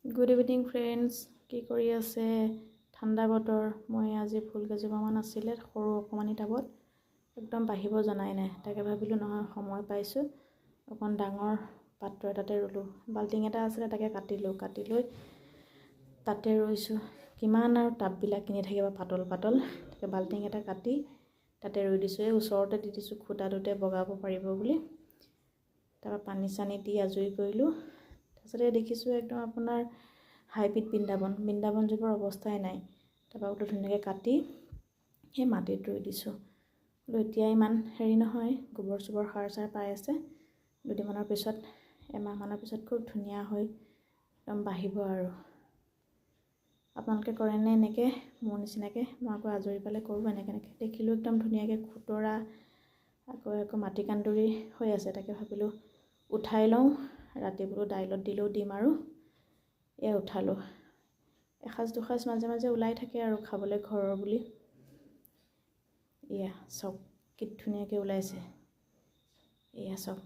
Good evening friends, কি কৰি আছে? ঠাণ্ডা বতৰ। মই আজি ফুল কেইজোপামান আছিলে সৰু অকণমানি টাবত একদম বাঢ়িব জনাই নাই, তাকে ভাবিলোঁ নহয় সময় পাইছোঁ অকণ ডাঙৰ পাত্ৰ এটাতে ৰুলোঁ। বাল্টিং এটা আছিলে তাকে কাটি লৈ তাতে ৰুইছোঁ। কিমান আৰু টাববিলাক কিনি থাকিব পাতল পাতল, তাকে বাল্টিং এটা কাটি তাতে ৰুই দিছোঁ। এই ওচৰতে দি দিছোঁ খুটাটোতে বগাব পাৰিব বুলি। তাৰপৰা পানী চানী দি আজৰি কৰিলোঁ। তাৰপিছতে দেখিছোঁ একদম আপোনাৰ হাইব্ৰিড বৃন্দাবনজোপাৰ অৱস্থাই নাই। তাৰপৰা বোলো ধুনীয়াকৈ কাটি সেই মাটিত ৰুই দিছোঁ। বোলো এতিয়া ইমান হেৰি নহয়, গোবৰ চোবৰ সাৰ পাই আছে। দুদিনমানৰ পিছত, এমাহমানৰ পিছত খুব ধুনীয়া হৈ একদম বাঢ়িব আৰু। আপোনালোকে কৰেনে এনেকৈ মোৰ নিচিনাকৈ? মই আকৌ আজৰি পালে কৰোঁ এনেকৈ দেখিলোঁ একদম ধুনীয়াকৈ খুতৰা আকৌ মাটি কান্দুৰি হৈ আছে। তাকে ভাবিলোঁ উঠাই লওঁ, ৰাতি বোলো দাইলত দিলেও দিম আৰু। এয়া উঠালোঁ। এসাঁজ দুসাঁজ মাজে মাজে ওলাই থাকে আৰু খাবলৈ ঘৰৰ বুলি। এয়া চাওক কি ধুনীয়াকৈ ওলাইছে। এয়া চাওক।